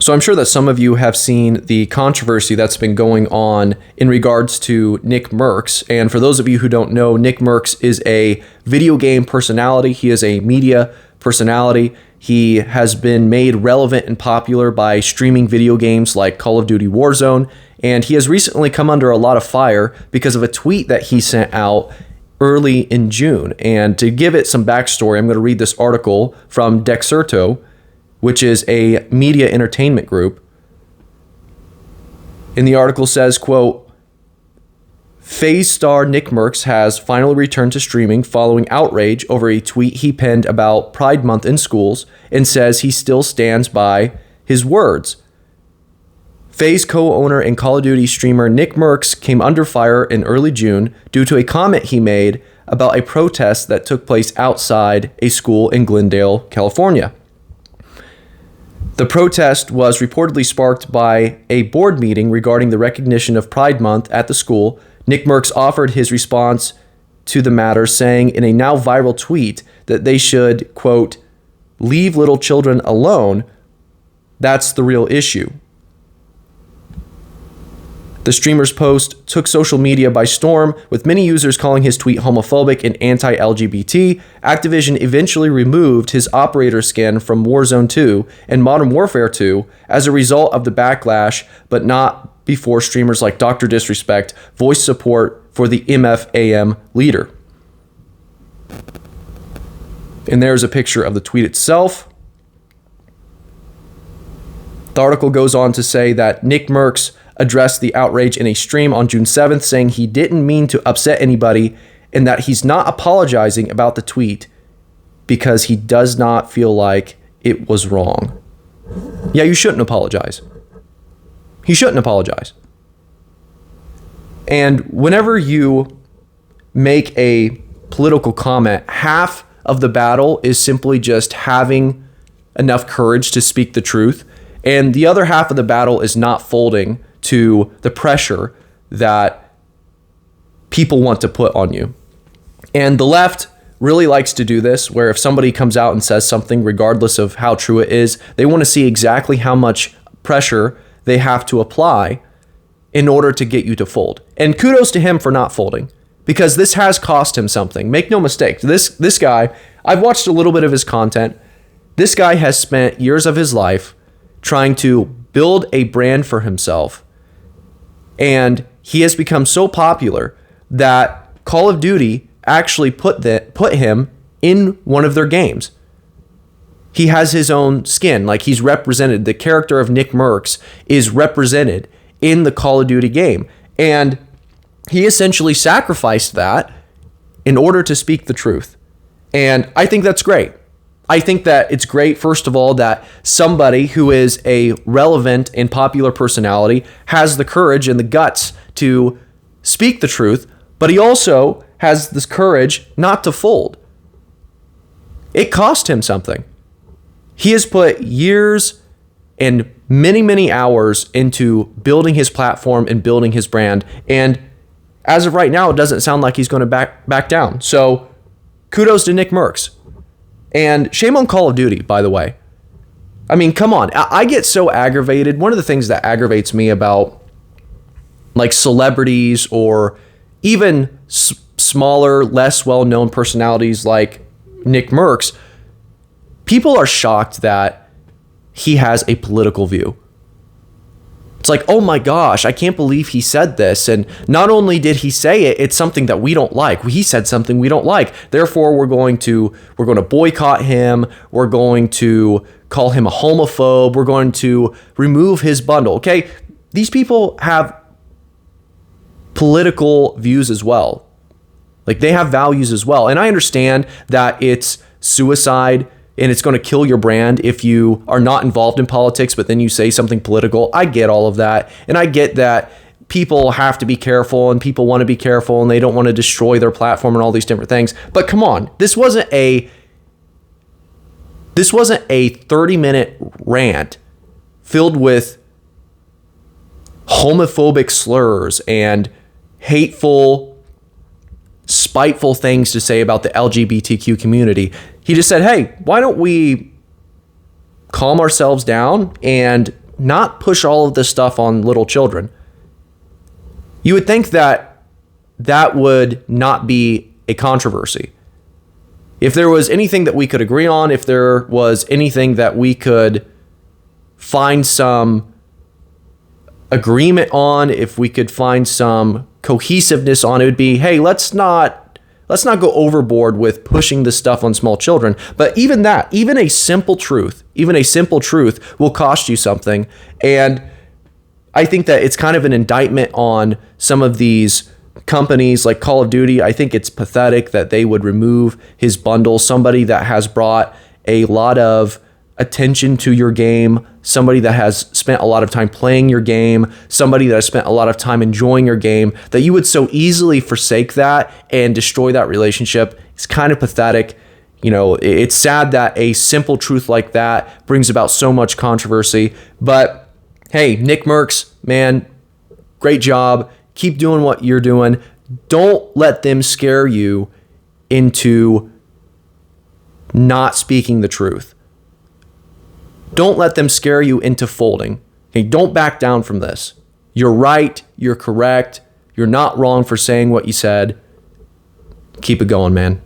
So I'm sure that some of you have seen the controversy that's been going on in regards to Nickmercs. And for those of you who don't know, Nickmercs is a video game personality. He is a media personality. He has been made relevant and popular by streaming video games like Call of Duty Warzone. And he has recently come under a lot of fire because of a tweet that he sent out early in June. And to give it some backstory, I'm going to read this article from Dexerto, which is a media entertainment group. And the article says, quote, FaZe star Nickmercs has finally returned to streaming following outrage over a tweet he penned about Pride Month in schools, and says he still stands by his words. FaZe co-owner and Call of Duty streamer Nickmercs came under fire in early June due to a comment he made about a protest that took place outside a school in Glendale, California. The protest was reportedly sparked by a board meeting regarding the recognition of Pride Month at the school. Nickmercs offered his response to the matter, saying in a now viral tweet that they should, quote, leave little children alone. That's the real issue. The streamer's post took social media by storm, with many users calling his tweet homophobic and anti-LGBT. Activision eventually removed his operator skin from Warzone 2 and Modern Warfare 2 as a result of the backlash, but not before streamers like Dr. Disrespect voiced support for the MFAM leader. And there's a picture of the tweet itself. The article goes on to say that Nickmercs addressed the outrage in a stream on June 7th, saying he didn't mean to upset anybody and that he's not apologizing about the tweet because he does not feel like it was wrong. Yeah, you shouldn't apologize. He shouldn't apologize. And whenever you make a political comment, half of the battle is simply just having enough courage to speak the truth, and the other half of the battle is not folding to the pressure that people want to put on you. And the left really likes to do this, where if somebody comes out and says something, regardless of how true it is, they want to see exactly how much pressure they have to apply in order to get you to fold. And kudos to him for not folding, because this has cost him something. Make no mistake, this guy, I've watched a little bit of his content. This guy has spent years of his life trying to build a brand for himself. And he has become so popular that Call of Duty actually put him in one of their games. He has his own skin, like he's represented. The character of Nickmercs is represented in the Call of Duty game. And he essentially sacrificed that in order to speak the truth. And I think that's great. I think that it's great, first of all, that somebody who is a relevant and popular personality has the courage and the guts to speak the truth, but he also has this courage not to fold. It cost him something. He has put years and many, many hours into building his platform and building his brand, and as of right now, it doesn't sound like he's going to back down. So kudos to Nickmercs. And shame on Call of Duty, by the way. I mean, come on. I get so aggravated. One of the things that aggravates me about like celebrities or even smaller, less well-known personalities like Nickmercs, people are shocked that he has a political view. It's like, oh my gosh, I can't believe he said this. And not only did he say it, it's something that we don't like. He said something we don't like. Therefore, we're going to boycott him. We're going to call him a homophobe. We're going to remove his bundle. Okay, these people have political views as well. Like, they have values as well. And I understand that it's suicide and it's going to kill your brand if you are not involved in politics, but then you say something political. I get all of that. And I get that people have to be careful and people want to be careful and they don't want to destroy their platform and all these different things. But come on, this wasn't a 30-minute rant filled with homophobic slurs and hateful, spiteful things to say about the LGBTQ community. He just said, hey, why don't we calm ourselves down and not push all of this stuff on little children. You would think that that would not be a controversy. If there was anything that we could agree on, if there was anything that we could find some agreement on, if we could find some cohesiveness on, it would be, hey, let's not go overboard with pushing this stuff on small children. But even that, even a simple truth will cost you something. And I think that it's kind of an indictment on some of these companies like Call of Duty. I think it's pathetic that they would remove his bundle. Somebody that has brought a lot of attention to your game, somebody that has spent a lot of time playing your game, somebody that has spent a lot of time enjoying your game, that you would so easily forsake that and destroy that relationship. It's kind of pathetic. You know, it's sad that a simple truth like that brings about so much controversy. But hey, Nickmercs, man, great job. Keep doing what you're doing. Don't let them scare you into not speaking the truth. Don't let them scare you into folding. Hey, don't back down from this. You're right. You're correct. You're not wrong for saying what you said. Keep it going, man.